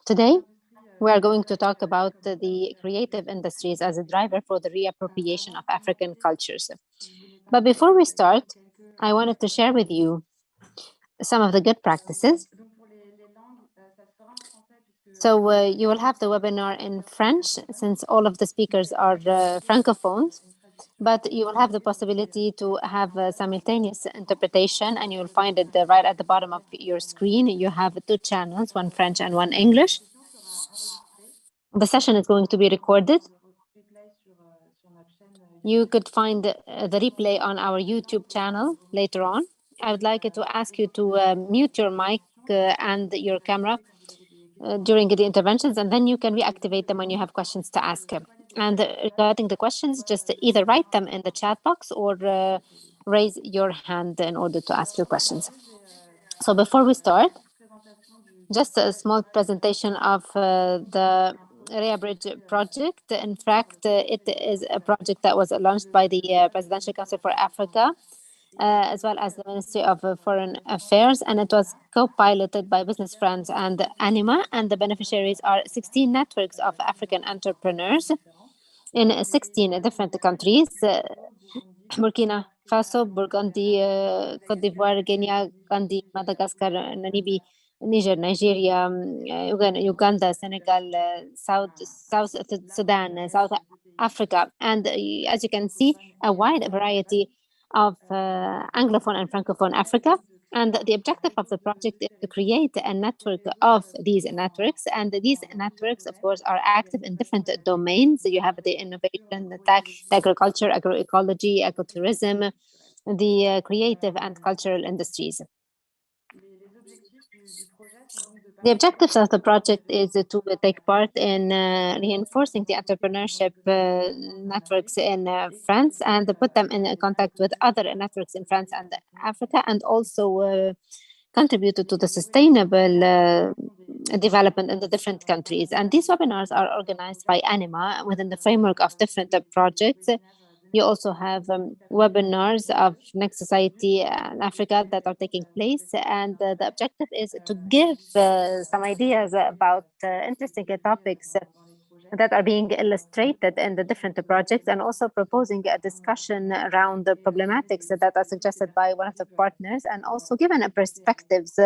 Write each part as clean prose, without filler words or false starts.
Today, we are going to talk about the creative industries as a driver for the reappropriation of African cultures. But before we start, I wanted to share with you some of the good practices. So you will have the webinar in French, since all of the speakers are Francophones, but you will have the possibility to have simultaneous interpretation, and you will find it right at the bottom of your screen. You have two channels, one French and one English. The session is going to be recorded. You could find the replay on our YouTube channel later on. I would like to ask you to mute your mic and your camera during the interventions, and then you can reactivate them when you have questions to ask. And regarding the questions, just either write them in the chat box or raise your hand in order to ask your questions. So before we start, just a small presentation of the REA-Bridge project. In fact, it is a project that was launched by the Presidential Council for Africa, as well as the Ministry of Foreign Affairs, and it was co-piloted by Business France and ANIMA, and the beneficiaries are 16 networks of African entrepreneurs in 16 different countries: Burkina Faso, Burgundy, Cote d'Ivoire, Guinea, Gandhi, Madagascar, Namibia, Niger, Nigeria, Uganda, Senegal, South Sudan, South Africa, and as you can see, a wide variety of Anglophone and Francophone Africa. And the objective of the project is to create a network of these networks. And these networks, of course, are active in different domains. You have the innovation, the tech, the agriculture, agroecology, ecotourism, the creative and cultural industries. The objectives of the project is to take part in reinforcing the entrepreneurship networks in France and put them in contact with other networks in France and Africa, and also contribute to the sustainable development in the different countries. And these webinars are organized by ANIMA within the framework of different projects. You also have webinars of Next Society in Africa that are taking place. And the objective is to give some ideas about interesting topics that are being illustrated in the different projects, and also proposing a discussion around the problematics that are suggested by one of the partners, and also given perspectives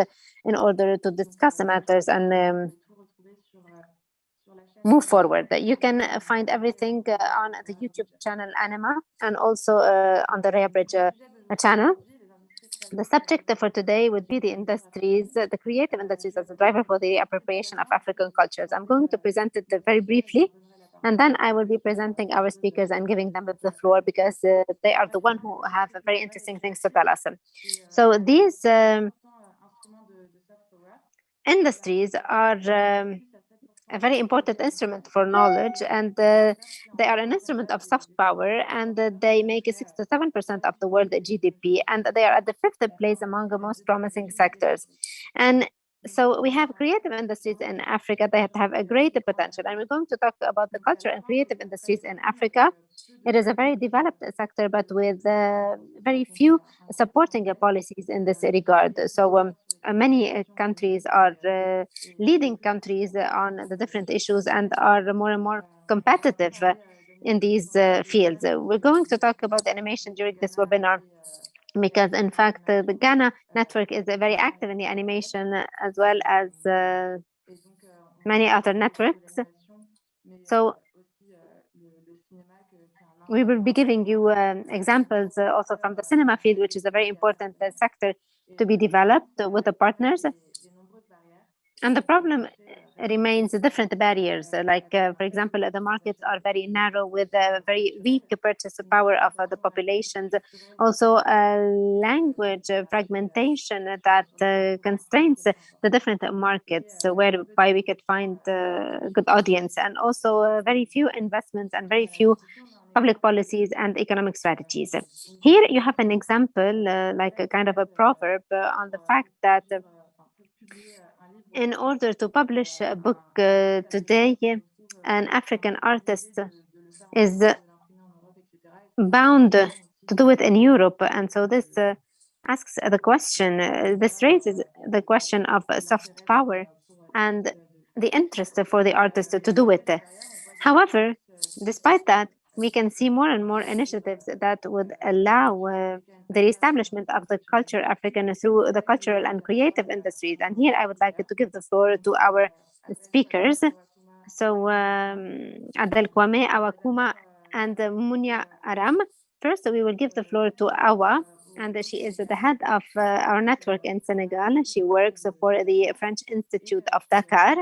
in order to discuss the matters and move forward. You can find everything on the YouTube channel Anima, and also on the REA-Bridge channel. The subject for today would be the industries, the creative industries as a driver for the appropriation of African cultures. I'm going to present it very briefly, and then I will be presenting our speakers and giving them the floor, because they are the one who have very interesting things to tell us. So these industries are a very important instrument for knowledge, and they are an instrument of soft power, and they make 6 to 7% of the world GDP, and they are at the 5th place among the most promising sectors. And so we have creative industries in Africa that have a great potential, and we're going to talk about the culture and creative industries in Africa. It is a very developed sector, but with very few supporting policies in this regard. So many countries are leading countries on the different issues and are more and more competitive in these fields. We're going to talk about animation during this webinar, because in fact the Ghana network is very active in the animation, as well as many other networks. So we will be giving you examples also from the cinema field, which is a very important sector to be developed with the partners. And the problem remains different barriers, like, for example, the markets are very narrow with a very weak purchase power of the populations. Also, language fragmentation that constrains the different markets whereby we could find good audience, and also very few investments and very few public policies and economic strategies. Here you have an example, like a kind of a proverb on the fact that in order to publish a book today, an African artist is bound to do it in Europe. And so this asks the question, this raises the question of soft power and the interest for the artist to do it. However, despite that, we can see more and more initiatives that would allow the establishment of the culture African through the cultural and creative industries. And here I would like to give the floor to our speakers. So Abel Kouam, Awa Khouma, and Mounia Aram. First, we will give the floor to Awa, and she is the head of our network in Senegal. She works for the French Institute of Dakar,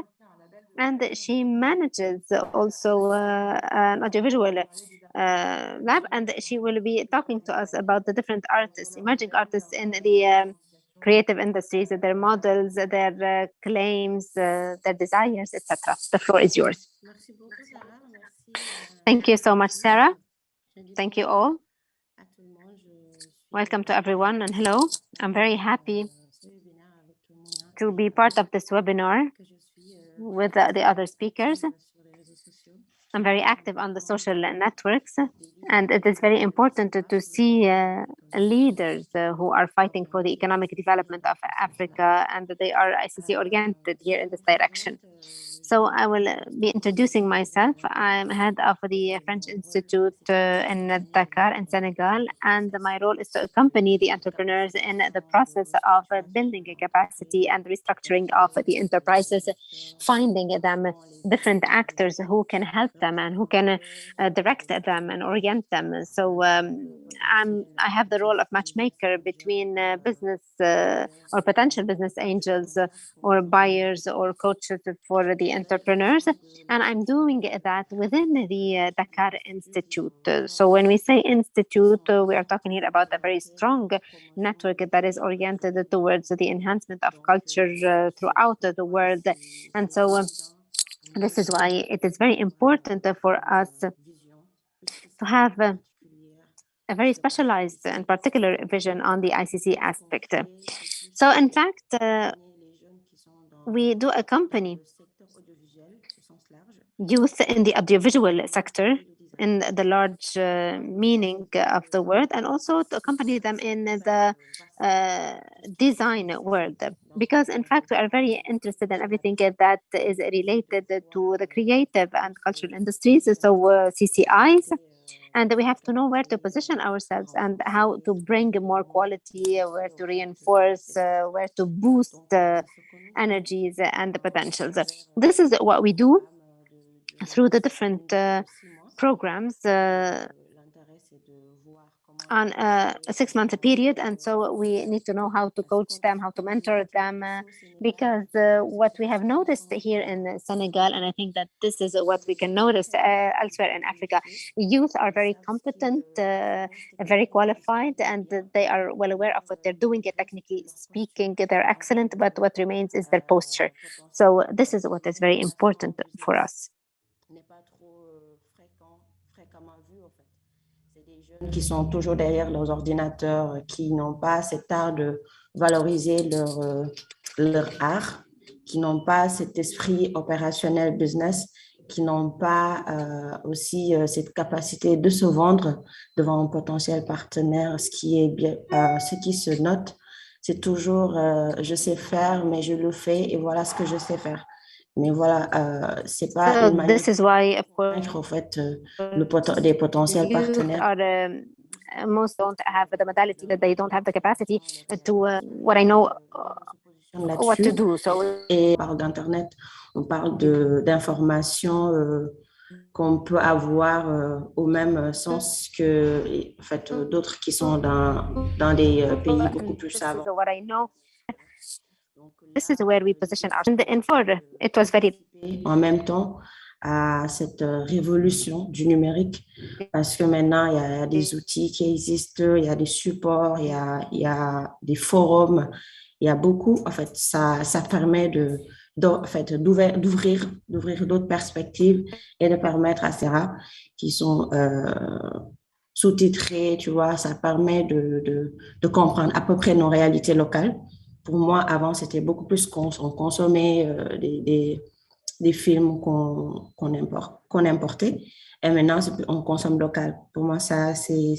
and she manages also an audiovisual lab, and she will be talking to us about the different artists, emerging artists in the creative industries, their models, their claims, their desires, etc. The floor is yours. Thank you so much, Sarah. Thank you all. Welcome to everyone, and hello. I'm very happy to be part of this webinar with the other speakers. I'm very active on the social networks, and it is very important to see leaders who are fighting for the economic development of Africa, and they are ICC oriented here in this direction. So I will be introducing myself. I'm head of the French Institute in Dakar in Senegal, and my role is to accompany the entrepreneurs in the process of building a capacity and restructuring of the enterprises, finding them different actors who can help them and who can direct them and orient them. So I have the role of matchmaker between business or potential business angels or buyers or coaches for the entrepreneurs, and I'm doing that within the Dakar Institute. So when we say institute, we are talking here about a very strong network that is oriented towards the enhancement of culture throughout the world. And so this is why it is very important for us to have a very specialized and particular vision on the ICC aspect. So in fact, we do accompany youth in the audiovisual sector in the large meaning of the word, and also to accompany them in the design world, because in fact we are very interested in everything that is related to the creative and cultural industries, so CCIs, and we have to know where to position ourselves and how to bring more quality, where to reinforce, where to boost energies and the potentials. This is what we do through the different programs on a 6-month period. And so we need to know how to coach them, how to mentor them, because what we have noticed here in Senegal, and I think that this is what we can notice elsewhere in Africa, youth are very competent, very qualified, and they are well aware of what they're doing. Technically speaking, they're excellent, but what remains is their posture. So this is what is very important for us. Des jeunes qui sont toujours derrière leurs ordinateurs, qui n'ont pas cet art de valoriser leur art, qui n'ont pas cet esprit opérationnel business, qui n'ont pas aussi cette capacité de se vendre devant un potentiel partenaire. Ce qui se note, c'est toujours je sais faire, mais je le fais et voilà ce que je sais faire. Mais voilà, c'est pas une manière. This is why, of course, En fait, des potentiels partenaires. Most don't have the modality, that they don't have the capacity to what I know what to do. So, et on parle d'internet, on parle d'informations qu'on peut avoir au même sens que en fait d'autres qui sont dans des pays beaucoup plus savants. What I know. This is where we position ourselves. And for it was very. En même temps, à cette révolution du numérique, parce que maintenant, il y a des outils qui existent, il y a des supports, il y a des forums, il y a beaucoup, en fait, ça permet d'ouvrir d'autres perspectives et de permettre à ces rats qui sont sous-titrés, tu vois, ça permet de comprendre à peu près nos réalités locales. Pour moi, avant, c'était beaucoup plus on consommait des films qu'on importait. Et maintenant, on consomme local. Pour moi, ça, c'est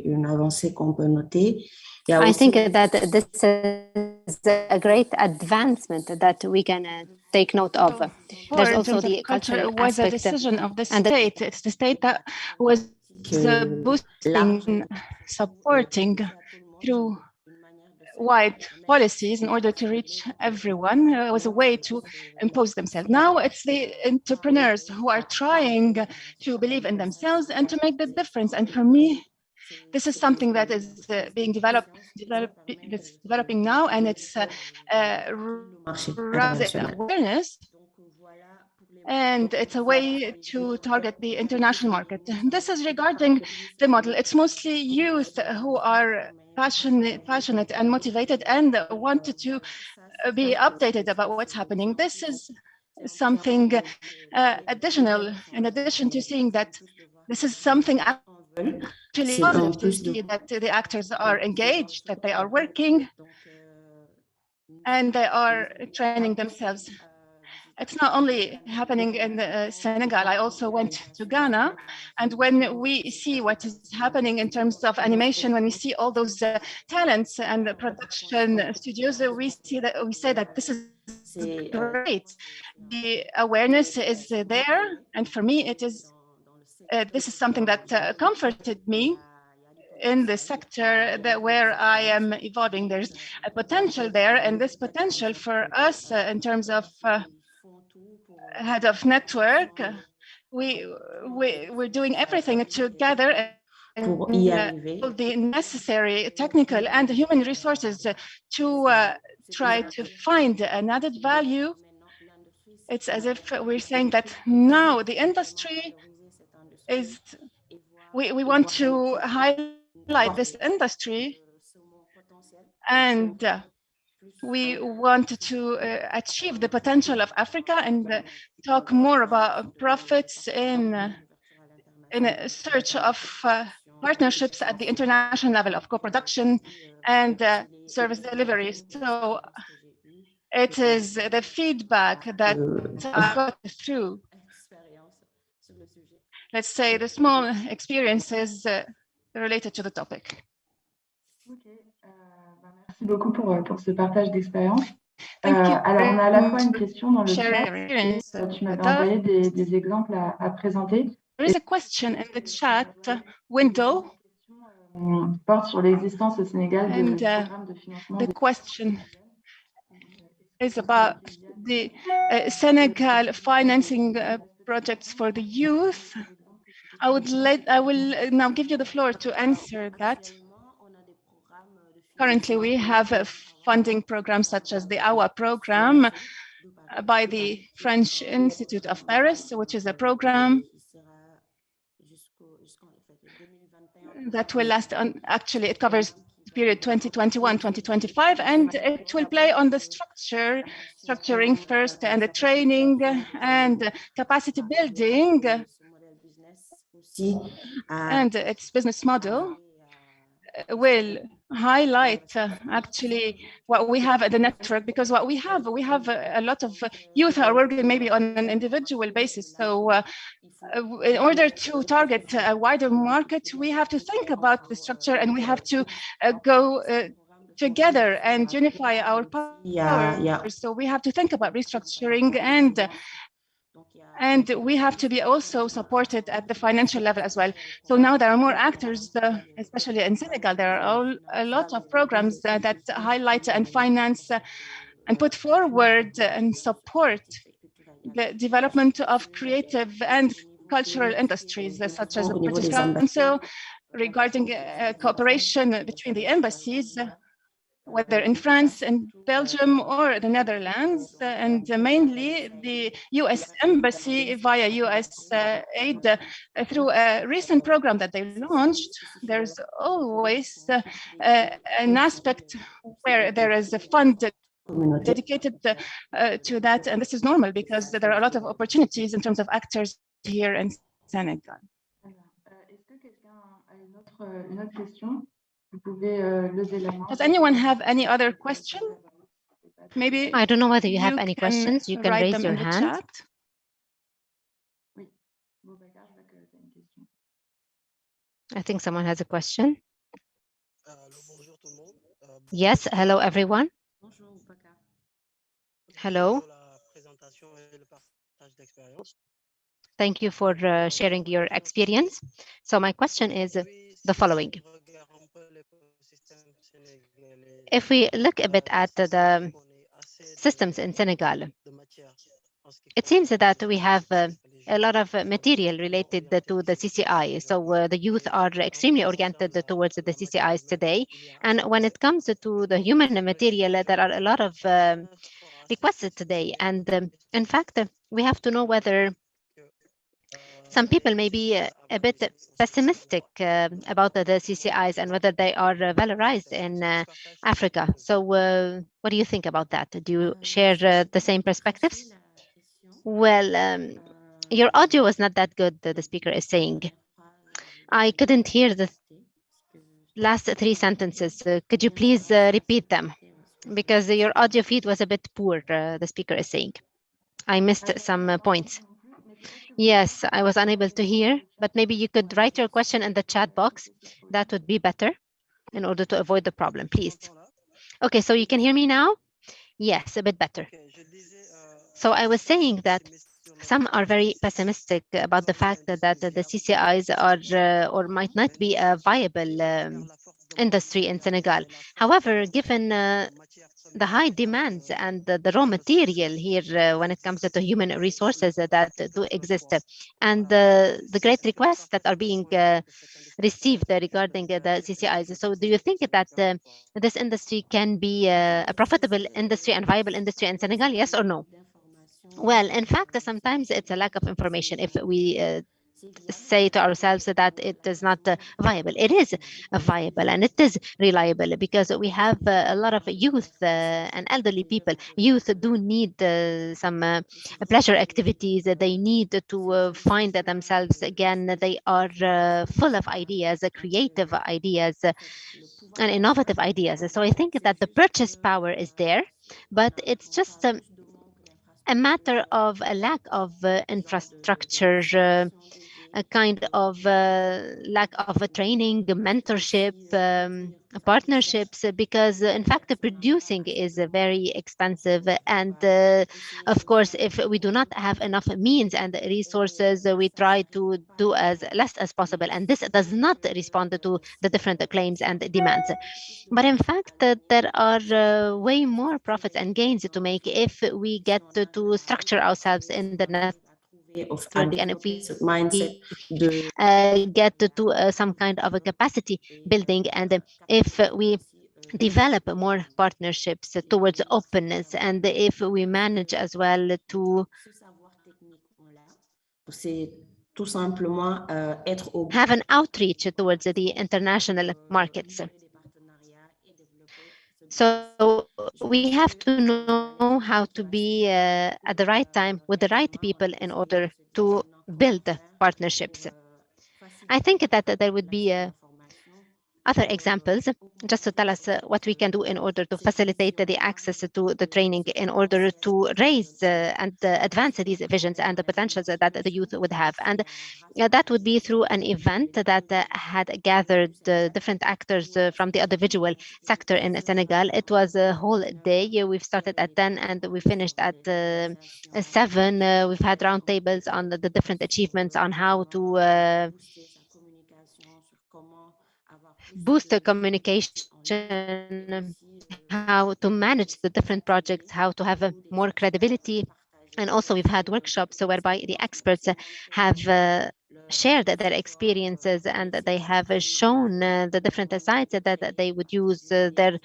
une avancée qu'on peut noter. I think that this is a great advancement that we can take note of. There's also the cultural aspect. Was a decision of the state. It's the state that was boosting, supporting through wide policies in order to reach everyone. It was a way to impose themselves. Now it's the entrepreneurs who are trying to believe in themselves and to make the difference. And for me, this is something that is being developing now, and it's raising awareness. And it's a way to target the international market. This is regarding the model. It's mostly youth who are passionate and motivated and wanted to be updated about what's happening. This is something additional, in addition to seeing that this is something actually positive to see that the actors are engaged, that they are working, and they are training themselves. It's not only happening in Senegal. I also went to Ghana, and when we see what is happening in terms of animation, when we see all those talents and the production studios, we say that this is great. The awareness is there, and for me, it is. This is something that comforted me in the sector where I am evolving. There's a potential there, and this potential for us in terms of head of network, we're doing everything together and all the necessary technical and human resources to try to find an added value. It's as if we're saying that now the industry is, we want to highlight this industry, and we want to achieve the potential of Africa and talk more about profits in a search of partnerships at the international level of co-production and service delivery. So it is the feedback that I got through, let's say, the small experiences related to the topic. Merci beaucoup pour ce partage d'expérience. Alors, on a à la fois une question dans le chat. Tu m'avais envoyé des exemples à présenter. There is a question in the chat window. Porte sur l'existence au Sénégal de programmes de financement. The question is about the Senegal financing projects for the youth. I will now give you the floor to answer that. Currently, we have funding programs such as the Awa program by the French Institute of Paris, which is a program that will last on, actually it covers the period 2021-2025, and it will play on the structuring first, and the training and capacity building, and its business model will highlight actually what we have at the network, because what we have a lot of youth are working maybe on an individual basis. So in order to target a wider market, we have to think about the structure, and we have to go together and unify our power. So we have to think about restructuring, and we have to be also supported at the financial level as well. So now there are more actors, especially in Senegal. There are a lot of programs that highlight and finance and put forward and support the development of creative and cultural industries, such as the British Council, regarding cooperation between the embassies, whether in France and Belgium or the Netherlands, and mainly the US Embassy via US aid through a recent program that they launched. There's always an aspect where there is a fund dedicated to that, and this is normal because there are a lot of opportunities in terms of actors here in Senegal. Est-ce que quelqu'un a une autre question? Vous pouvez lever la main. Does anyone have any other question? Maybe I don't know whether you have any questions. You can raise your hand. I think someone has a question. Yes, hello everyone. Hello. Thank you for sharing your experience. So my question is the following. If we look a bit at the systems in Senegal, it seems that we have a lot of material related to the CCI. So the youth are extremely oriented towards the CCIs today. And when it comes to the human material, there are a lot of requests today. And in fact, we have to know whether some people may be a bit pessimistic about the CCIs and whether they are valorized in Africa. So what do you think about that? Do you share the same perspectives? Well, your audio was not that good, the speaker is saying. I couldn't hear the last three sentences. Could you please repeat them? Because your audio feed was a bit poor, the speaker is saying. I missed some points. Yes, I was unable to hear, but maybe you could write your question in the chat box. That would be better in order to avoid the problem, please. Okay, so you can hear me now? Yes, a bit better. So I was saying that some are very pessimistic about the fact that the CCIs are or might not be a viable industry in Senegal. However, given the high demands and the raw material here when it comes to the human resources that do exist and the great requests that are being received regarding the CCIs. So do you think that this industry can be a profitable industry and viable industry in Senegal, yes or no? Well, in fact, sometimes it's a lack of information. If we say to ourselves that it is not viable, it is viable and it is reliable because we have a lot of youth and elderly people. Youth do need some pleasure activities. They need to find themselves again. They are full of ideas, creative ideas, and innovative ideas. So I think that the purchase power is there, but it's just a matter of a lack of infrastructure, a kind of lack of a training, mentorship, partnerships, because in fact, producing is very expensive. And of course, if we do not have enough means and resources, we try to do as less as possible. And this does not respond to the different claims and demands. But in fact, there are way more profits and gains to make if we get to structure ourselves in the network and if we get to some kind of a capacity building and if we develop more partnerships towards openness and if we manage as well to have an outreach towards the international markets. So we have to know how to be at the right time with the right people in order to build partnerships. I think that there would be other examples just to tell us what we can do in order to facilitate the access to the training in order to raise and advance these visions and the potentials that the youth would have. And that would be through an event that had gathered different actors from the audiovisual sector in Senegal. It was a whole day. We've started at 10 and we finished at 7. We've had roundtables on the different achievements on how to boost the communication, how to manage the different projects, how to have more credibility. And also we've had workshops whereby the experts have shared their experiences and they have shown the different sites that they would use their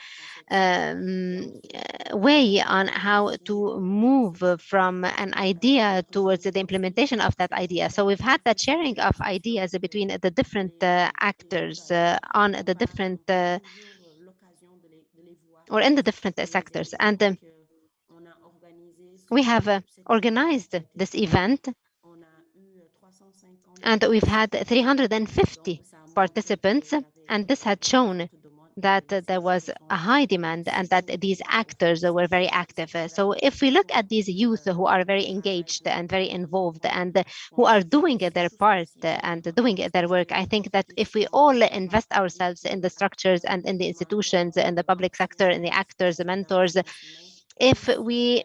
way on how to move from an idea towards the implementation of that idea. So we've had that sharing of ideas between the different actors on the different or in the different sectors. And we have organized this event and we've had 350 participants, and this had shown that there was a high demand and that these actors were very active. So if we look at these youth who are very engaged and very involved and who are doing their part and doing their work, I think that if we all invest ourselves in the structures and in the institutions, in the public sector, in the actors, the mentors, if we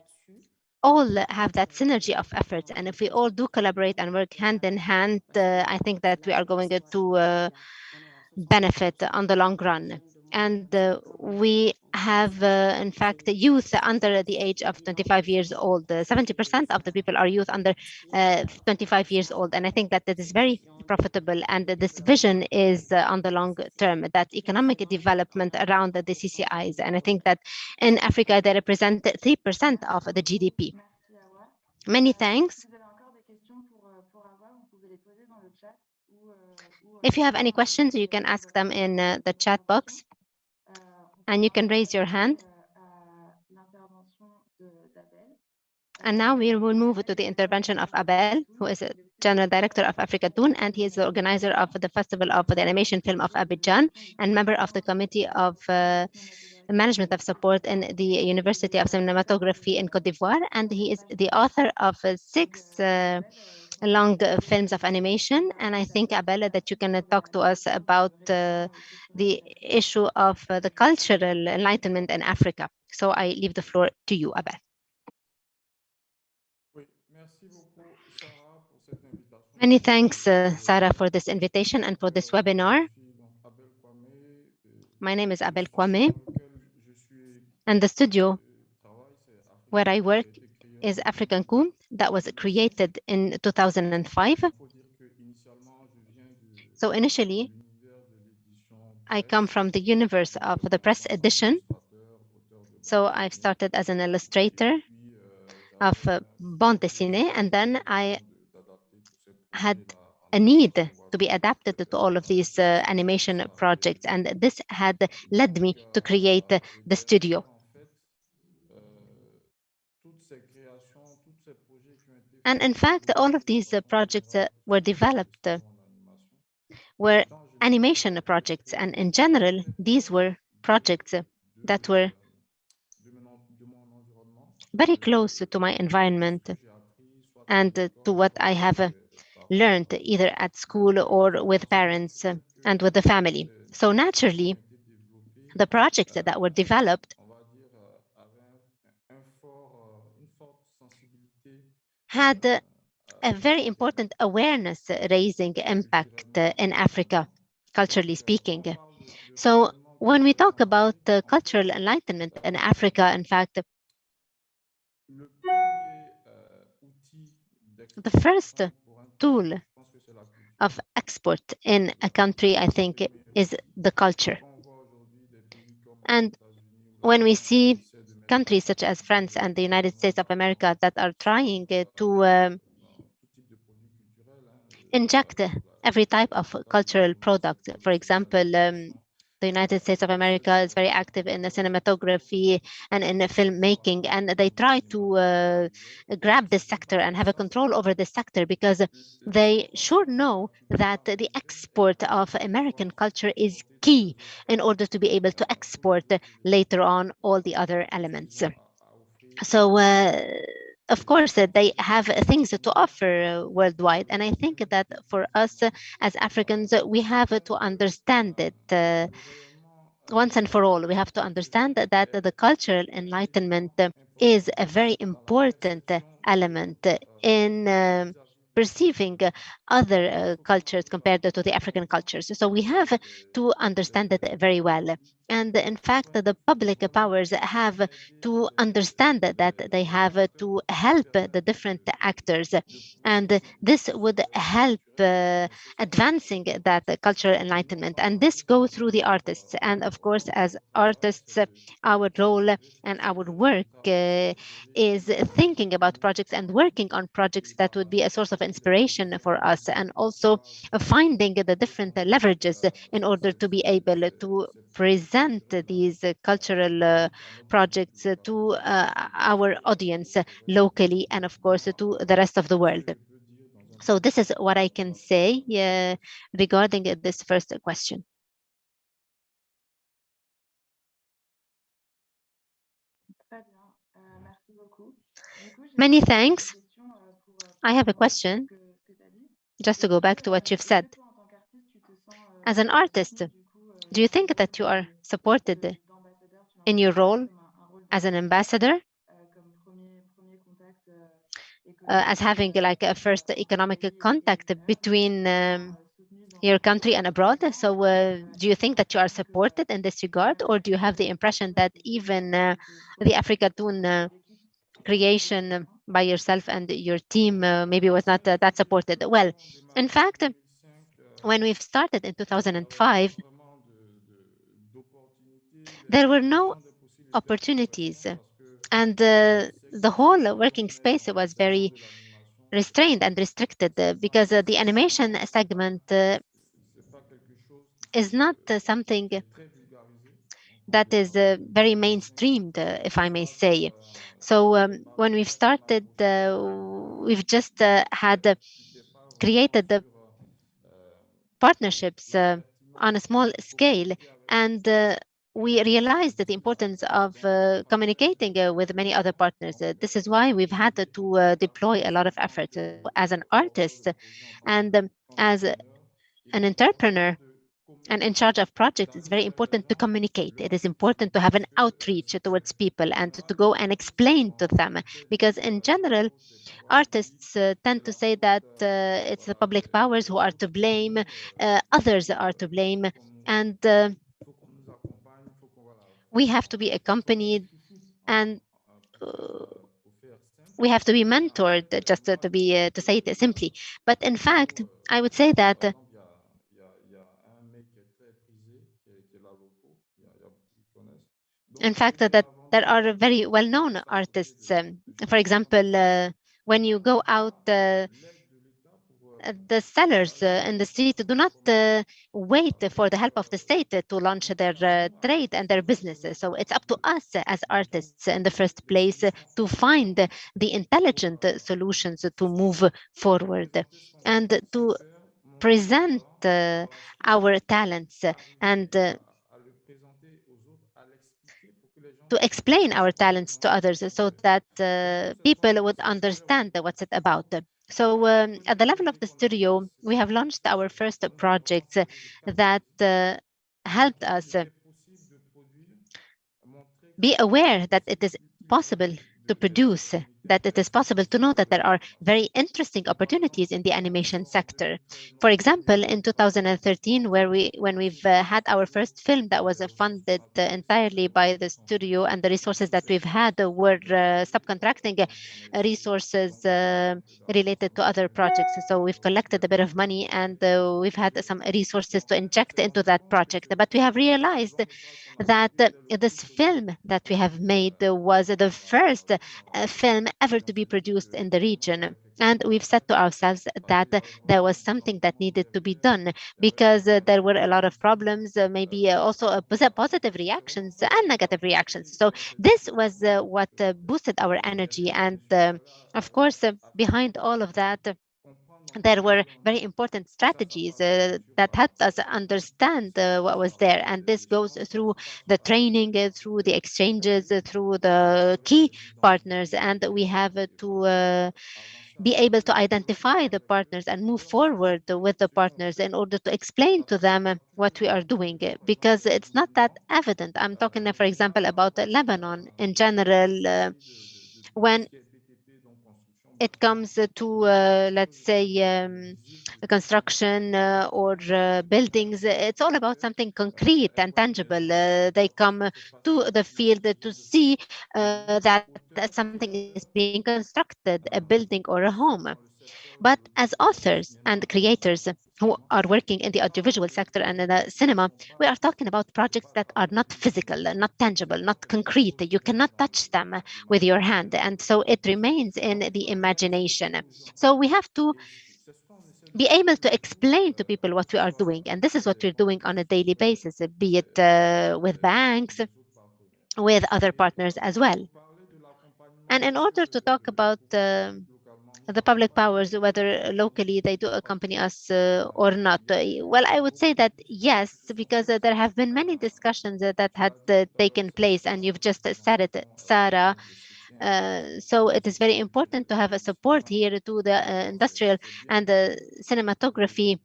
all have that synergy of efforts, and if we all do collaborate and work hand in hand, I think that we are going to benefit on the long run. And we have, in fact, youth under the age of 25 years old. 70% of the people are youth under 25 years old. And I think that that is very profitable. And this vision is on the long term, that economic development around the CCIs. And I think that in Africa, they represent 3% of the GDP. Many thanks. If you have any questions, you can ask them in the chat box, and you can raise your hand. And now we will move to the intervention of Abel, who is a General Director of Africa Toon, and he is the organizer of the Festival of the Animation Film of Abidjan and member of the Committee of Management of Support in the University of Cinematography in Côte d'Ivoire, and he is the author of 6 long films of animation. And I think, Abel, that you can talk to us about the issue of the cultural enlightenment in Africa. So I leave the floor to you, Abel. Many thanks, Sarah, for this invitation and for this webinar. My name is Abel Kouam, and the studio where I work is African Kouam, that was created in 2005. So initially, I come from the universe of the press edition. So I've started as an illustrator of bande dessinée, and then I had a need to be adapted to all of these animation projects, and this had led me to create the studio. And in fact, all of these projects were developed were animation projects, and in general, these were projects that were very close to my environment and to what I have learned either at school or with parents and with the family. So naturally, the projects that were developed had a very important awareness raising impact in Africa, culturally speaking. So when we talk about cultural enlightenment in Africa, in fact, the first tool of export in a country, I think, is the culture. And when we see countries such as France and the United States of America that are trying to inject every type of cultural product, for example, the United States of America is very active in the cinematography and in the filmmaking, and they try to grab this sector and have a control over this sector because they sure know that the export of American culture is key in order to be able to export later on all the other elements. So of course, they have things to offer worldwide. And I think that for us as Africans, we have to understand it once and for all. We have to understand that the cultural enlightenment is a very important element in perceiving other cultures compared to the African cultures. So we have to understand it very well. And in fact, the public powers have to understand that they have to help the different actors. And this would help advancing that cultural enlightenment. And this goes through the artists. And of course, as artists, our role and our work is thinking about projects and working on projects that would be a source of inspiration for us, and also finding the different leverages in order to be able to present these cultural projects to our audience locally and of course to the rest of the world. So this is what I can say regarding this first question. Many thanks. I have a question, just to go back to what you've said. As an artist, do you think that you are supported in your role as an ambassador, as having like a first economic contact between your country and abroad? So do you think that you are supported in this regard, or do you have the impression that even the Africa Toon creation by yourself and your team maybe was not that supported? Well, in fact, when we've started in 2005, there were no opportunities, and the whole working space was very restrained and restricted because the animation segment is not something that is very mainstreamed, if I may say. So when we've started, we've just had created the partnerships on a small scale, and we realized the importance of communicating with many other partners. This is why we've had to deploy a lot of effort. As an artist and as an entrepreneur and in charge of projects, it's very important to communicate. It is important to have an outreach towards people and to go and explain to them, because in general, artists tend to say that it's the public powers who are to blame, others are to blame, and we have to be accompanied, and we have to be mentored, just to say it simply. But in fact, I would say that in fact that there are very well-known artists. For example, when you go out, the sellers in the street do not wait for the help of the state to launch their trade and their businesses. So it's up to us as artists in the first place to find the intelligent solutions to move forward and to present our talents and to explain our talents to others so that people would understand what's it about. So at the level of the studio, we have launched our first projects that helped us be aware that it is possible to produce, that it is possible to know that there are very interesting opportunities in the animation sector. For example, in 2013, when we've had our first film that was funded entirely by the studio, and the resources that we've had were subcontracting resources related to other projects. So we've collected a bit of money, and we've had some resources to inject into that project. But we have realized that this film that we have made was the first film ever to be produced in the region. And we've said to ourselves that there was something that needed to be done, because there were a lot of problems, maybe also positive reactions and negative reactions. So this was what boosted our energy. And of course, behind all of that, there were very important strategies that helped us understand what was there. And this goes through the training, through the exchanges, through the key partners. And we have to be able to identify the partners and move forward with the partners in order to explain to them what we are doing, because it's not that evident. I'm talking, for example, about Lebanon in general. When it comes to, let's say, construction or buildings, it's all about something concrete and tangible. They come to the field to see that something is being constructed, a building or a home. But as authors and creators who are working in the audiovisual sector and in the cinema, we are talking about projects that are not physical, not tangible, not concrete. You cannot touch them with your hand. And so it remains in the imagination. So we have to be able to explain to people what we are doing. And this is what we're doing on a daily basis, be it with banks, with other partners as well. And in order to talk about the public powers, whether locally they do accompany us or not, well, I would say that yes, because there have been many discussions that had taken place, and you've just said it, Sarah, So it is very important to have a support here to the industrial and the cinematography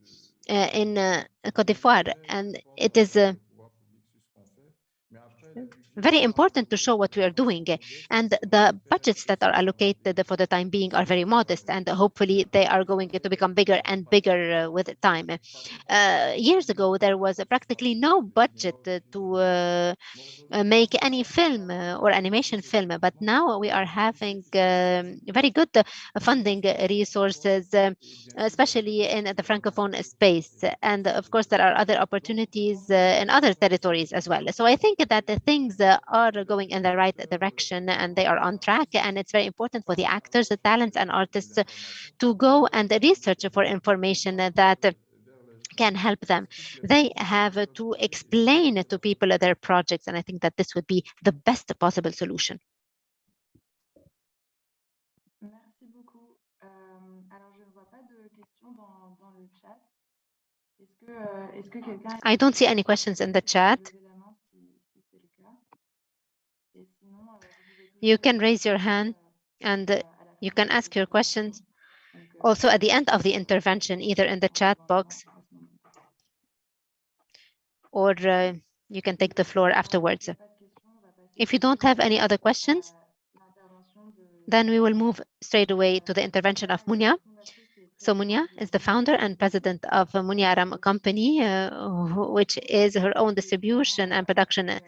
in Côte d'Ivoire, and it is very important to show what we are doing, and the budgets that are allocated for the time being are very modest, and hopefully they are going to become bigger and bigger with time. Years ago there was practically no budget to make any film or animation film, but now we are having very good funding resources, especially in the Francophone space. And of course, there are other opportunities in other territories as well. So I think that the things are going in the right direction and they are on track. And it's very important for the actors, the talents and artists to go and research for information that can help them. They have to explain to people their projects, and I think that this would be the best possible solution. Merci beaucoup. Alors, je ne vois pas de questions dans le chat. Est-ce que quelqu'un... I don't see any questions in the chat. You can raise your hand and you can ask your questions also at the end of the intervention, either in the chat box or you can take the floor afterwards. If you don't have any other questions, then we will move straight away to the intervention of Mounia. So Mounia is the founder and president of Mounia Aram company, which is her own distribution and production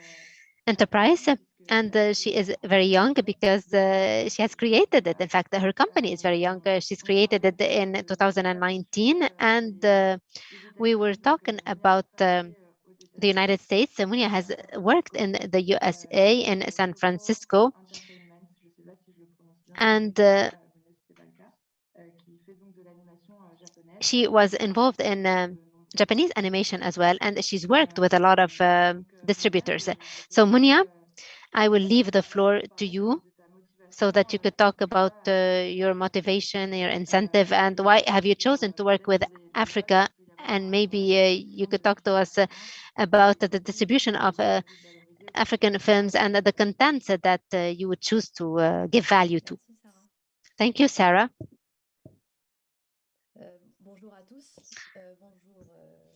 enterprise. And she is very young because she has created it. In fact, her company is very young. She's created it in 2019. And we were talking about the United States. Mounia has worked in the USA, in San Francisco. And she was involved in Japanese animation as well, and she's worked with a lot of distributors. So Mounia, I will leave the floor to you so that you could talk about your motivation, your incentive, and why have you chosen to work with Africa, and maybe you could talk to us about the distribution of African films and the contents that you would choose to give value to. Thank you, Sarah.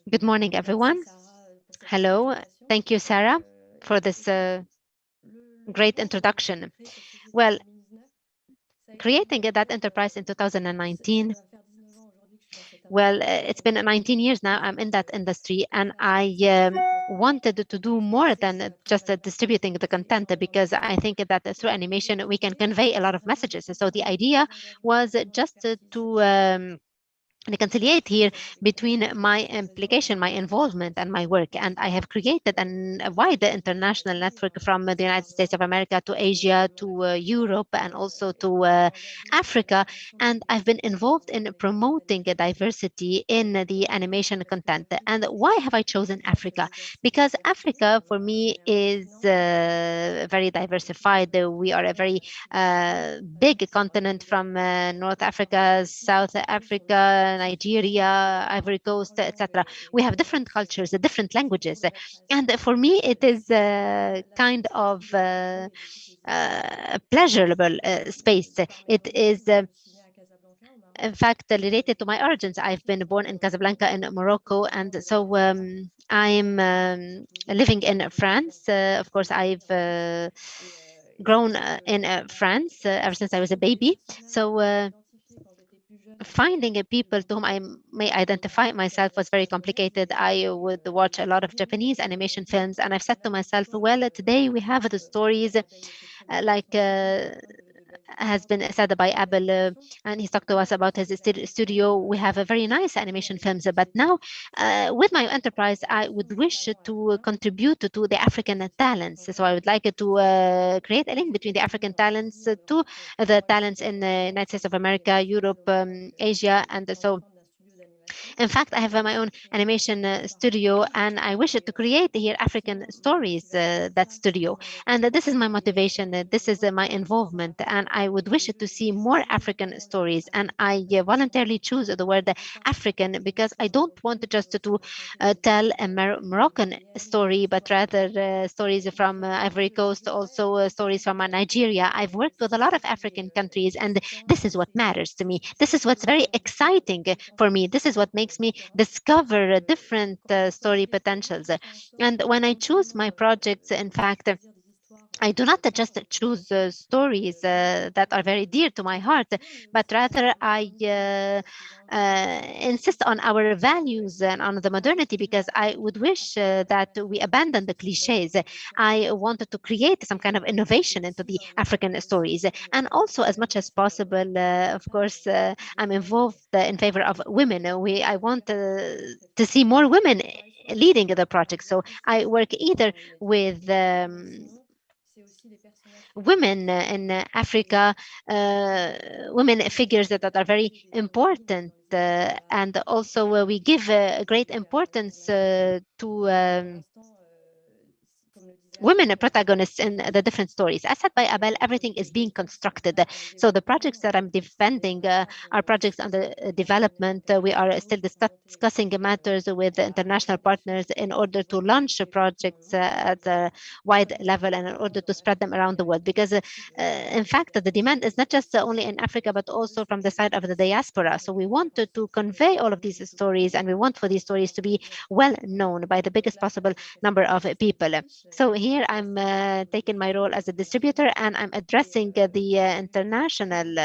Good morning, everyone. Hello. Thank you, Sarah, for this great introduction. Well, creating that enterprise in 2019, well, it's been 19 years now I'm in that industry, and I wanted to do more than just distributing the content, because I think that through animation we can convey a lot of messages. So the idea was just to reconciliate here between my implication, my involvement, and my work. And I have created a wide international network from the United States of America to Asia to Europe and also to Africa. And I've been involved in promoting diversity in the animation content. And why have I chosen Africa? Because Africa, for me, is very diversified. We are a very big continent, from North Africa, South Africa, Nigeria, Ivory Coast, etc. We have different cultures, different languages, and for me it is kind of pleasurable space. It is in fact related to my origins. I've been born in Casablanca in Morocco, and so I'm living in France. Of course, I've grown in France ever since I was a baby. So finding people to whom I may identify myself was very complicated. I would watch a lot of Japanese animation films, and I've said to myself, well, today we have the stories like has been said by Abel, and he's talked to us about his studio. We have a very nice animation films, but now with my enterprise, I would wish to contribute to the African talents. So I would like to create a link between the African talents to the talents in the United States of America, Europe, Asia, and so In fact, I have my own animation studio, and I wish to create here African stories, that studio. And this is my motivation, this is my involvement, and I would wish to see more African stories. And I voluntarily choose the word African because I don't want just to tell a Moroccan story, but rather stories from Ivory Coast, also stories from Nigeria. I've worked with a lot of African countries, and this is what matters to me. This is what's very exciting for me. This is what makes me discover different story potentials. And when I choose my projects, in fact, I do not just choose stories that are very dear to my heart, but rather I insist on our values and on the modernity, because I would wish that we abandon the cliches. I wanted to create some kind of innovation into the African stories. And also, as much as possible, of course, I'm involved in favor of women. I want to see more women leading the project. So I work either with women in Africa, women figures that are very important, and also we give great importance to women protagonists in the different stories. As said by Abel, everything is being constructed. So the projects that I'm defending are projects under development. We are still discussing matters with international partners in order to launch projects at a wide level and in order to spread them around the world. Because in fact, the demand is not just only in Africa, but also from the side of the diaspora. So we wanted to convey all of these stories, and we want for these stories to be well known by the biggest possible number of people. So here I'm taking my role as a distributor, and I'm addressing the international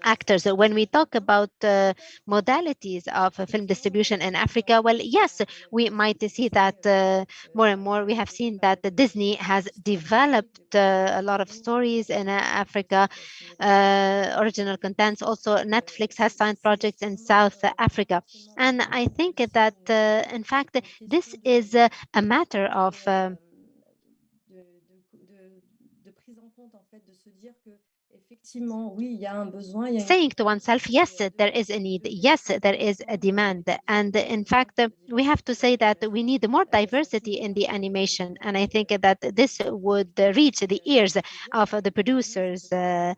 actors. When we talk about modalities of film distribution in Africa, well, yes, we might see that more and more. We have seen that Disney has developed a lot of stories in Africa, original contents. Also, Netflix has signed projects in South Africa. And I think that, in fact, this is a matter of saying to oneself, yes, there is a need, yes, there is a demand. And in fact, we have to say that we need more diversity in the animation. And I think that this would reach the ears of the producers. And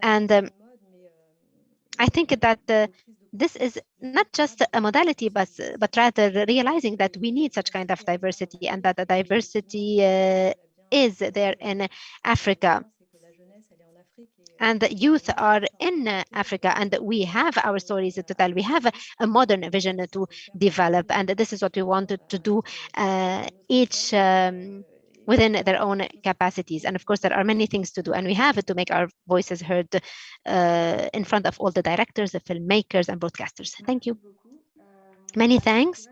I think that this is not just a modality, but rather realizing that we need such kind of diversity, and that the diversity is there in Africa. And the youth are in Africa, and we have our stories to tell. We have a modern vision to develop, and this is what we wanted to do, each within their own capacities. And of course, there are many things to do, and we have to make our voices heard in front of all the directors, the filmmakers, and broadcasters. Thank you. Many thanks.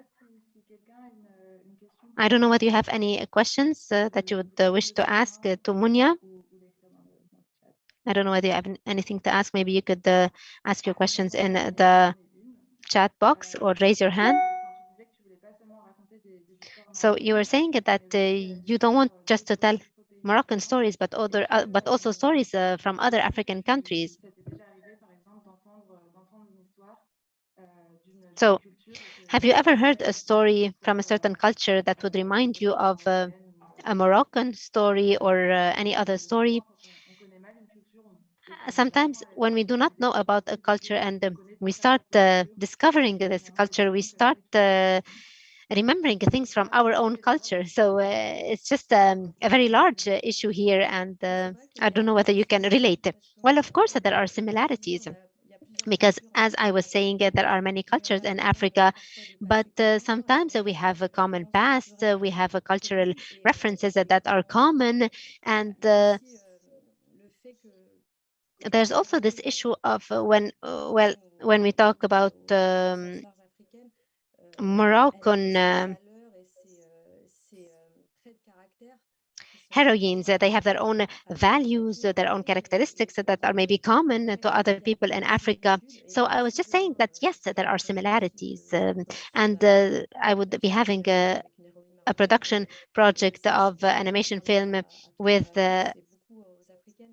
I don't know whether you have any questions that you would wish to ask to Mounia. I don't know whether you have anything to ask. Maybe you could ask your questions in the chat box or raise your hand. So you were saying that you don't want just to tell Moroccan stories, but also stories from other African countries. So have you ever heard a story from a certain culture that would remind you of a Moroccan story or any other story? Sometimes when we do not know about a culture and we start discovering this culture, we start remembering things from our own culture. So it's just a very large issue here, and I don't know whether you can relate. Well, of course, there are similarities, because as I was saying, there are many cultures in Africa, but sometimes we have a common past, we have cultural references that are common, and there's also this issue of when we talk about Moroccan heroines, they have their own values, their own characteristics that are maybe common to other people in Africa. So I was just saying that, yes, there are similarities. And I would be having a production project of animation film with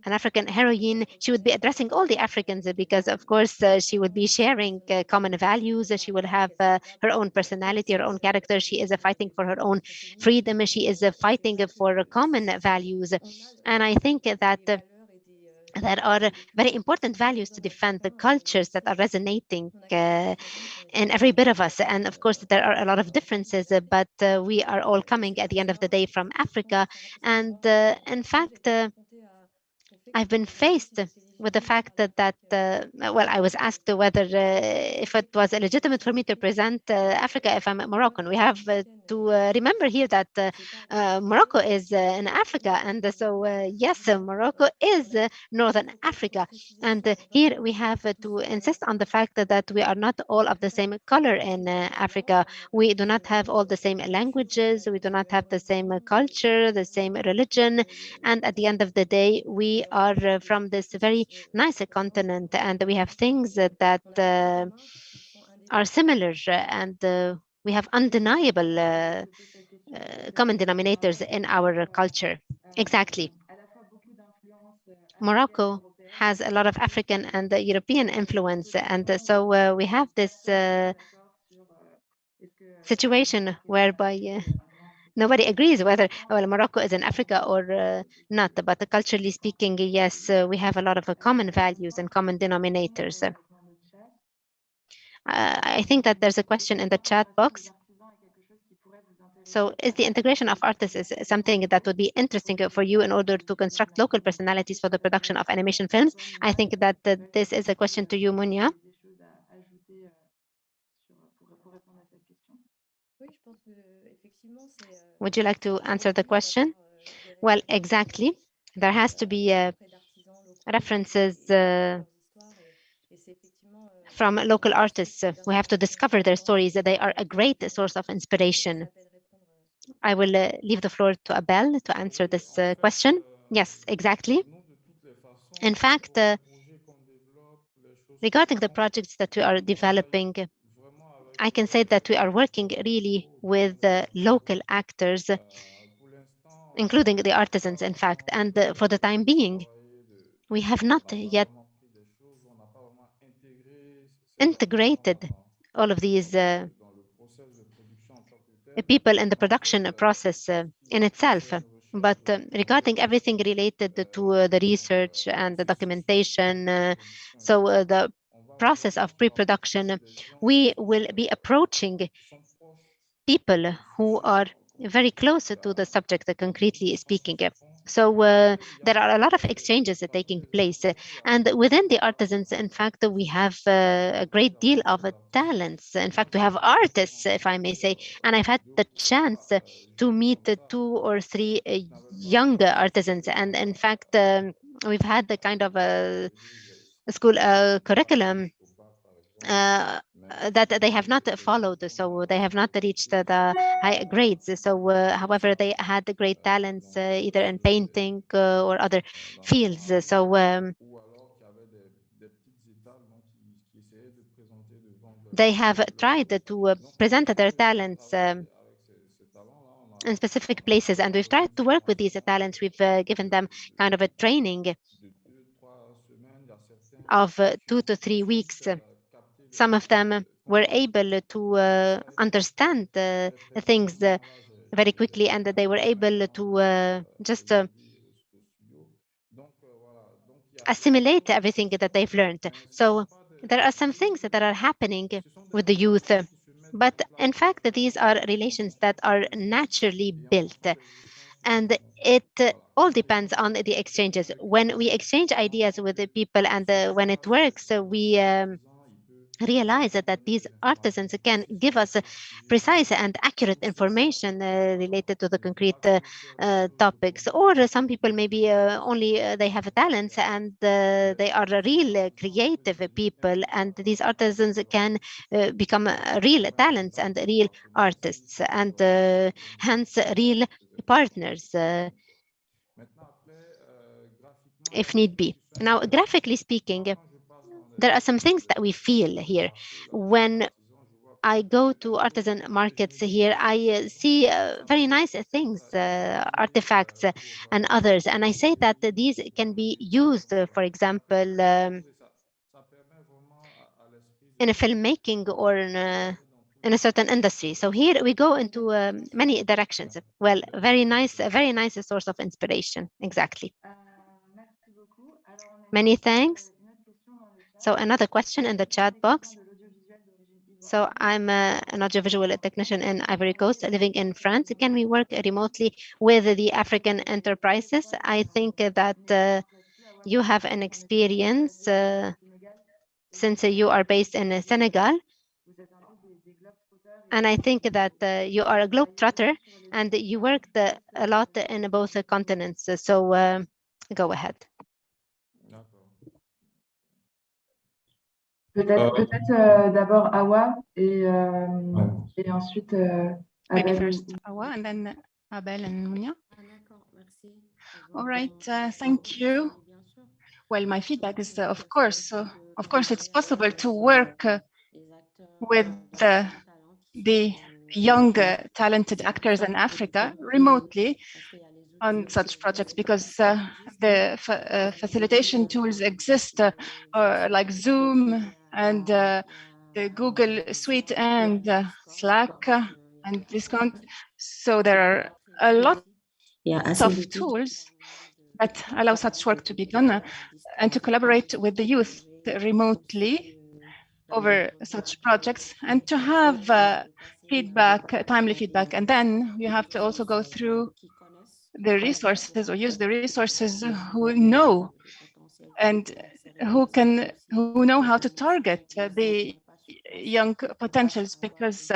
an African heroine, she would be addressing all the Africans because, of course, she would be sharing common values. She would have her own personality, her own character. She is fighting for her own freedom. She is fighting for common values. And I think that there are very important values to defend, the cultures that are resonating in every bit of us. And of course, there are a lot of differences, but we are all coming at the end of the day from Africa. And in fact, I've been faced with the fact that well, I was asked whether if it was legitimate for me to present Africa if I'm Moroccan. We have to remember here that Morocco is in Africa, and so yes, Morocco is Northern Africa. And here we have to insist on the fact that we are not all of the same color in Africa. We do not have all the same languages. We do not have the same culture, the same religion. And at the end of the day, we are from this very nice continent, and we have things that are similar, and we have undeniable common denominators in our culture. Exactly. Morocco has a lot of African and European influence, and so we have this situation whereby nobody agrees whether, well, Morocco is in Africa or not, but culturally speaking, yes, we have a lot of common values and common denominators. I think that there's a question in the chat box. So is the integration of artists is something that would be interesting for you in order to construct local personalities for the production of animation films? I think that this is a question to you, Mounia. Would you like to answer the question? Well, exactly. There has to be references from local artists. We have to discover their stories. They are a great source of inspiration. I will leave the floor to Abel to answer this question. Yes, exactly. In fact, regarding the projects that we are developing, I can say that we are working really with local actors, including the artisans, in fact. And for the time being, we have not yet integrated all of these people in the production process in itself. But regarding everything related to the research and the documentation, so the process of pre-production, we will be approaching people who are very close to the subject, concretely speaking. So there are a lot of exchanges taking place. And within the artisans, in fact, we have a great deal of talents. In fact, we have artists, if I may say. And I've had the chance to meet 2 or 3 young artisans. And in fact, we've had the kind of a school curriculum that they have not followed, so they have not reached the high grades. So, however, they had great talents either in painting or other fields. So, they have tried to present their talents in specific places, and we've tried to work with these talents. We've given them kind of a training of 2 to 3 weeks. Some of them were able to understand things very quickly, and they were able to just assimilate everything that they've learned. So there are some things that are happening with the youth, but in fact, these are relations that are naturally built. And it all depends on the exchanges. When we exchange ideas with the people and when it works, we realize that these artisans can give us precise and accurate information related to the concrete topics. Or some people maybe only they have talents and they are real creative people, and these artisans can become real talents and real artists, and hence real partners if need be. Now, graphically speaking, there are some things that we feel here when I go to artisan markets here, I see very nice things, artifacts and others, and I say that these can be used, for example, in a filmmaking or in a certain industry. So here we go into many directions. Well, very nice source of inspiration. Exactly. Many thanks. So another question in the chat box. So I'm an audiovisual technician in Ivory Coast, living in France. Can we work remotely with the African enterprises? I think that you have an experience since you are based in Senegal. And I think that you are a globetrotter and you worked a lot in both continents. So go ahead. Peut-être d'abord Awa et ensuite Maybe Abel. first Awa and then Abel and Mounia. All right, thank you. Well, my feedback is, of course, it's possible to work with the young, talented actors in Africa remotely on such projects, because the facilitation tools exist, like Zoom and the Google Suite and Slack and Discord. So there are a lot of tools that allow such work to be done and to collaborate with the youth remotely over such projects, and to have feedback, timely feedback. And then you have to also go through the resources or use the resources who know and who know how to target the young potentials, because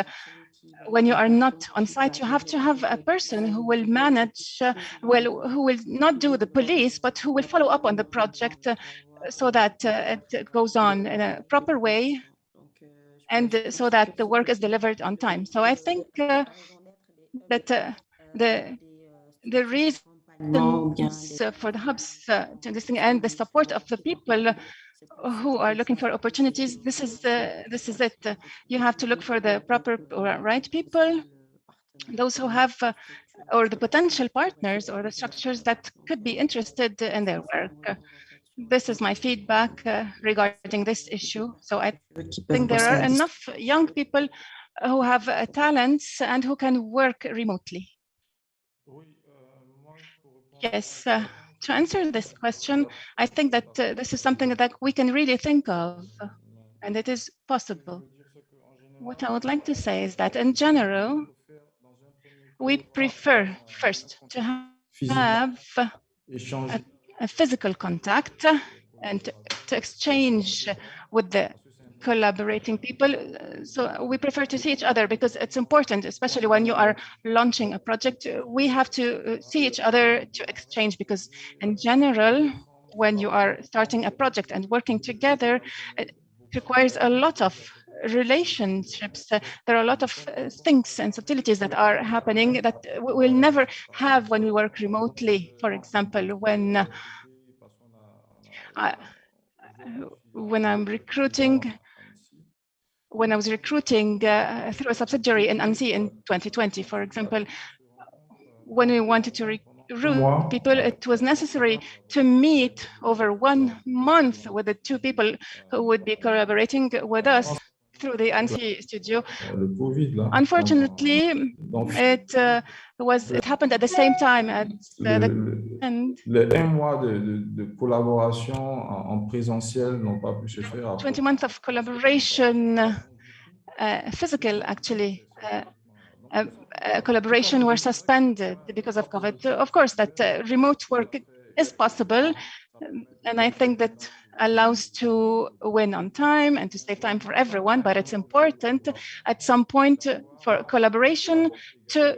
when you are not on site, you have to have a person who will manage, who will not do the police, but who will follow up on the project so that it goes on in a proper way and so that the work is delivered on time. So I think that the reasons for the hubs to existing and the support of the people who are looking for opportunities, this is it. You have to look for the proper or right people, those who have or the potential partners or the structures that could be interested in their work. This is my feedback regarding this issue. So I think there are enough young people who have talents and who can work remotely. Yes, to answer this question, I think that this is something that we can really think of, and it is possible. What I would like to say is that in general, we prefer first to have a physical contact and to exchange with the collaborating people. So we prefer to see each other because it's important, especially when you are launching a project. We have to see each other to exchange, because in general, when you are starting a project and working together, it requires a lot of relationships. There are a lot of things and subtleties that are happening that we will never have when we work remotely. For example, when I'm recruiting, when I was recruiting through a subsidiary in ANSI in 2020, for example, when we wanted to recruit people, it was necessary to meet over 1 month with the 2 people who would be collaborating with us through the ANSI studio. Unfortunately, it happened at the same time as les 1 mois de collaboration en présentiel n'ont pas pu se faire. 20 months of collaboration, physical actually, collaboration were suspended because of COVID. Of course, that remote work is possible, and I think that allows to win on time and to save time for everyone, but it's important at some point for collaboration to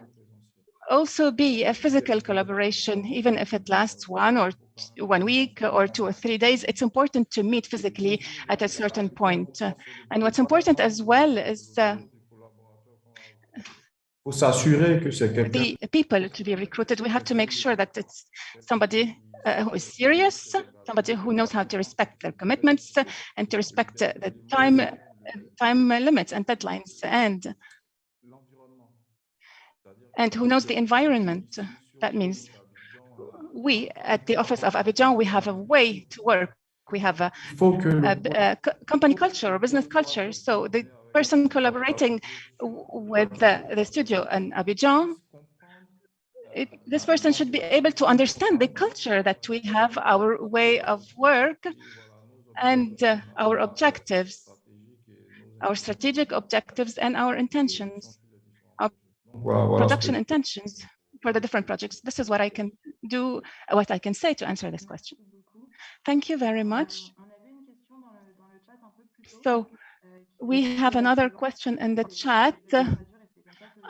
also be a physical collaboration, even if it lasts 1 week or 2 or 3 days. It's important to meet physically at a certain point. And what's important as well is the people to be recruited. We have to make sure that it's somebody who is serious, somebody who knows how to respect their commitments and to respect the time time limits and deadlines, and who knows the environment. That means we at the office of Abidjan, we have a way to work. We have a company culture or business culture. So the person collaborating with the studio in Abidjan, this person should be able to understand the culture that we have, our way of work, and our objectives, our strategic objectives, and our intentions, our production intentions for the different projects. This is what I can do, what I can say to answer this question. Thank you very much. So we have another question in the chat.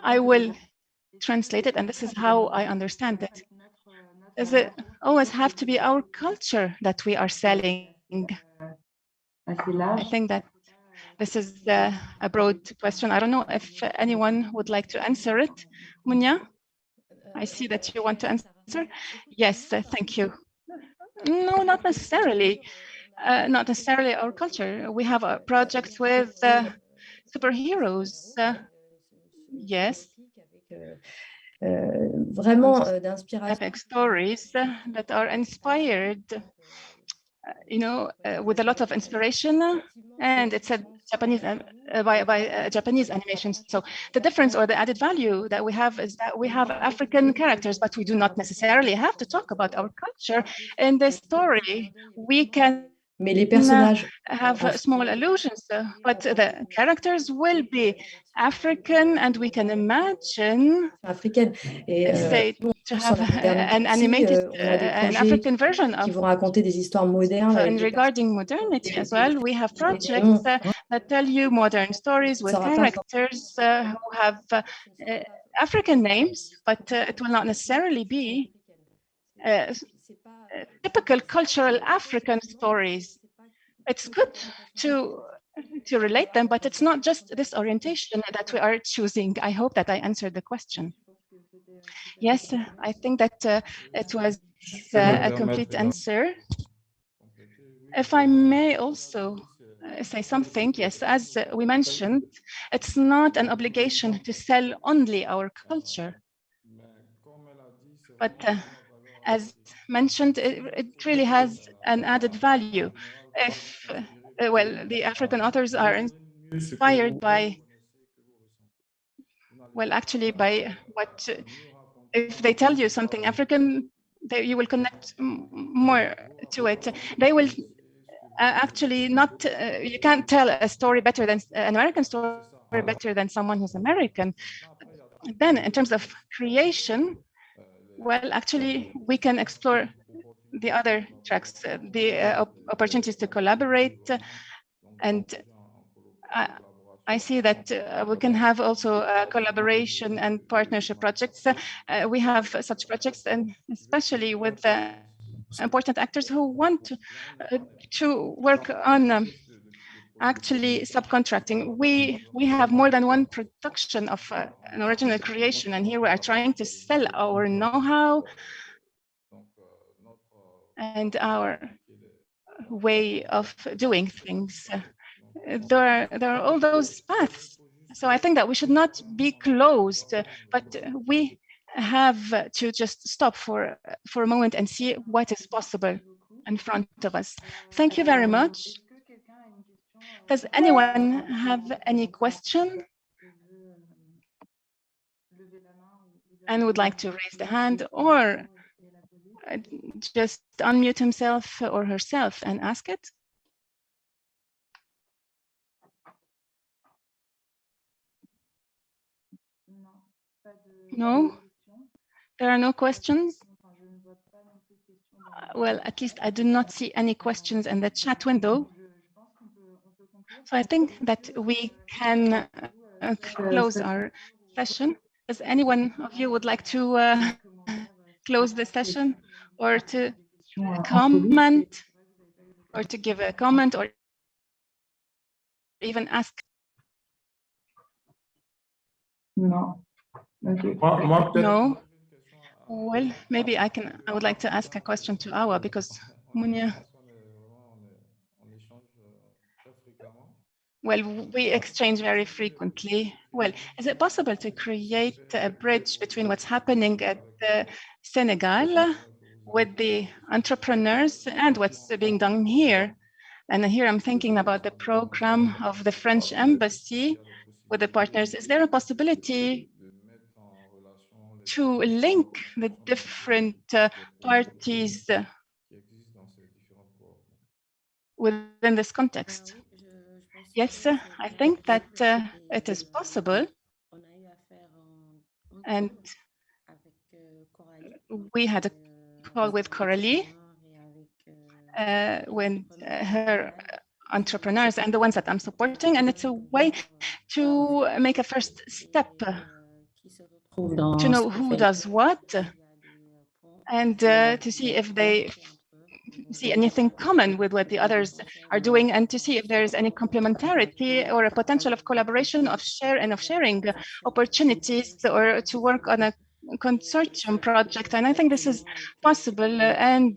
I will translate it, and this is how I understand it. Does it always have to be our culture that we are selling? I think that this is a broad question. I don't know if anyone would like to answer it. Mounia, I see that you want to answer. Yes, thank you. No, not necessarily. Not necessarily our culture. We have a project with superheroes. Yes. Epic stories that are inspired, with a lot of inspiration, and it's a Japanese by Japanese animation. So the difference or the added value that we have is that we have African characters, but we do not necessarily have to talk about our culture in the story. We can have small allusions, but the characters will be African, and we can imagine to have an animated, an African version of. And regarding modernity as well, we have projects that tell you modern stories with characters who have African names, but it will not necessarily be typical cultural African stories. It's good to relate them, but it's not just this orientation that we are choosing. I hope that I answered the question. Yes, I think that it was a complete answer. If I may also say something, yes, as we mentioned, it's not an obligation to sell only our culture. But as mentioned, it really has an added value. If, well, the African authors are inspired by, well, actually by what, if they tell you something African, you will connect more to it. They will actually not, you can't tell a story better than, an American story better than someone who's American. Then in terms of creation, well, actually, we can explore the other tracks, the opportunities to collaborate. And I see that we can have also collaboration and partnership projects. We have such projects, and especially with important actors who want to work on actually subcontracting. We have more than one production of an original creation, and here we are trying to sell our know-how and our way of doing things. There are all those paths. So I think that we should not be closed, but we have to just stop for a moment and see what is possible in front of us. Thank you very much. Does anyone have any question and would like to raise the hand or just unmute himself or herself and ask it? No, there are no questions. Well, at least I do not see any questions in the chat window. So I think that we can close our session. Does anyone of you would like to close the session or to comment or to give a comment or even ask? No. Okay. No. Well, maybe I would like to ask a question to Awa, because Mounia. Well, we exchange very frequently. Well, is it possible to create a bridge between what's happening at Senegal with the entrepreneurs and what's being done here? And here I'm thinking about the program of the French embassy with the partners. Is there a possibility to link the different parties within this context? Yes, I think that it is possible. And we had a call with Coralie when her entrepreneurs and the ones that I'm supporting, and it's a way to make a first step to know who does what and to see if they see anything common with what the others are doing, and to see if there is any complementarity or a potential of collaboration, of sharing opportunities, or to work on a consortium project. And I think this is possible, and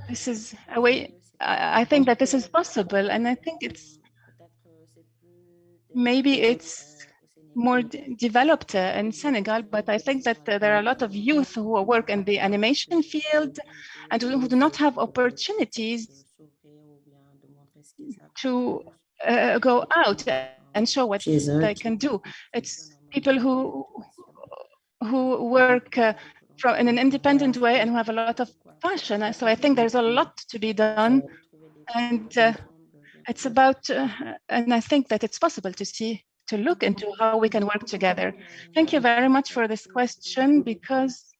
this is a way. I think that this is possible, and I think maybe it's more developed in Senegal, but I think that there are a lot of youth who work in the animation field and who do not have opportunities to go out and show what they can do. It's people who work in an independent way and who have a lot of passion. So I think there's a lot to be done, and it's about, and I think that it's possible to look into how we can work together. Thank you very much for this question, because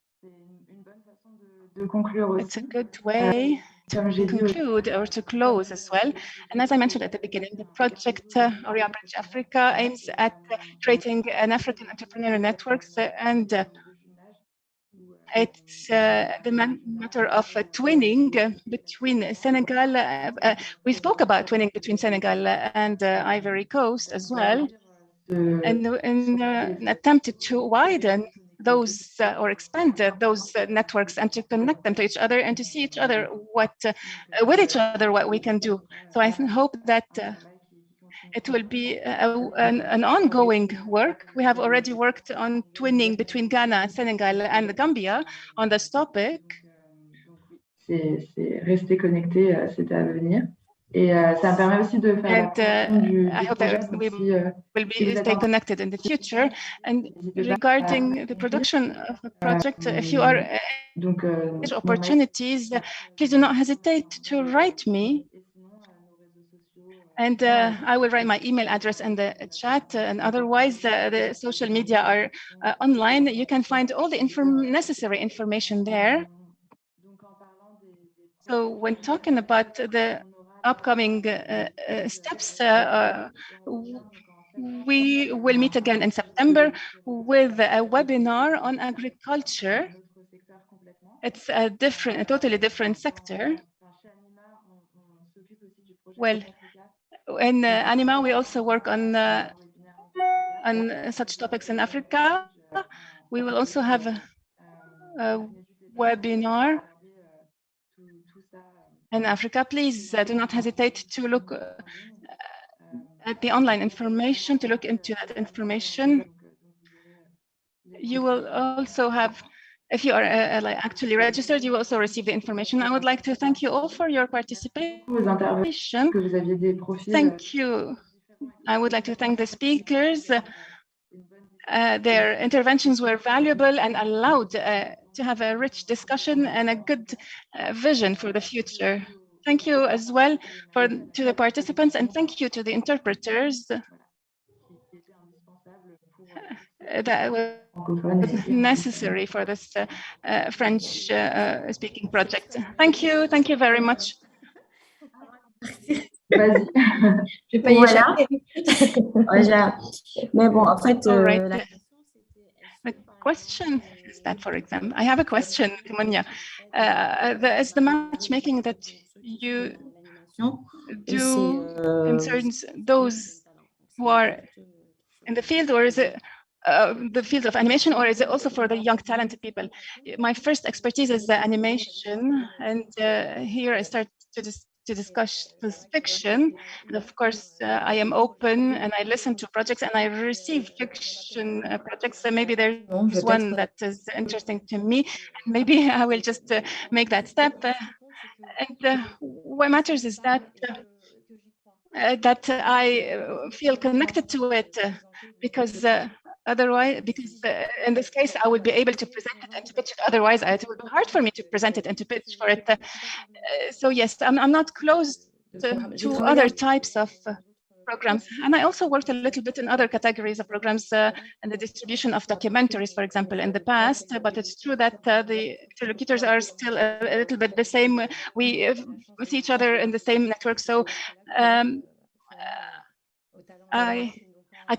it's a good way to conclude or to close as well. And as I mentioned at the beginning, the project REA-Bridge Africa aims at creating an African entrepreneurial networks, and it's the matter of twinning between Senegal. We spoke about twinning between Senegal and Ivory Coast as well, and attempted to widen those or expand those networks and to connect them to each other and to see each other what we can do. So I hope that it will be an ongoing work. We have already worked on twinning between Ghana, Senegal, and Gambia on this topic. C'est rester connecté, c'est à venir. Et ça me permet aussi de faire I hope that we will stay connected in the future. And regarding the production of a project, if you are opportunities, please do not hesitate to write me. And I will write my email address in the chat. And otherwise, the social media are online. You can find all the necessary information there. So when talking about the upcoming steps, we will meet again in September with a webinar on agriculture. It's a totally different sector. Well, in ANIMA, we also work on such topics in Africa. We will also have a webinar in Africa. Please do not hesitate to look at the online information, to look into that information. You will also have, if you are actually registered, you will also receive the information. I would like to thank you all for your participation. Thank you. I would like to thank the speakers. Their interventions were valuable and allowed to have a rich discussion and a good vision for the future. Thank you as well to the participants, and thank you to the interpreters. That was necessary for this French speaking project. Thank you very much. Vas-y. Je vais pas y échapper. Mais bon, en fait, the question is that, for example, I have a question, Mounia. Is the matchmaking that you do concerns those who are in the field, or is it the field of animation, or is it also for the young talented people? My first expertise is the animation, and here I start to discuss fiction. And of course, I am open and I listen to projects and I receive fiction projects. So maybe there's one that is interesting to me. Maybe I will just make that step. And what matters is that I feel connected to it because otherwise, in this case, I would be able to present it and to pitch it. Otherwise, it would be hard for me to present it and to pitch for it. So yes, I'm not close to other types of programs. And I also worked a little bit in other categories of programs and the distribution of documentaries, for example, in the past. But it's true that the interlocutors are still a little bit the same. We see each other in the same network. So I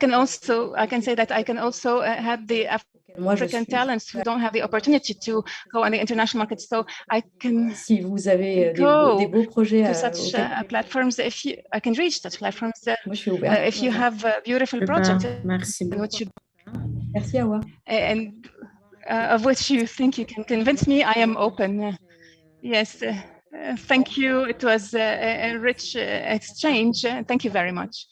can say that I can also have the African talents who don't have the opportunity to go on the international market. So I can go to such platforms. I can reach such platforms if you have a beautiful project and of which you think you can convince me, I am open. Yes, thank you. It was a rich exchange. Thank you very much.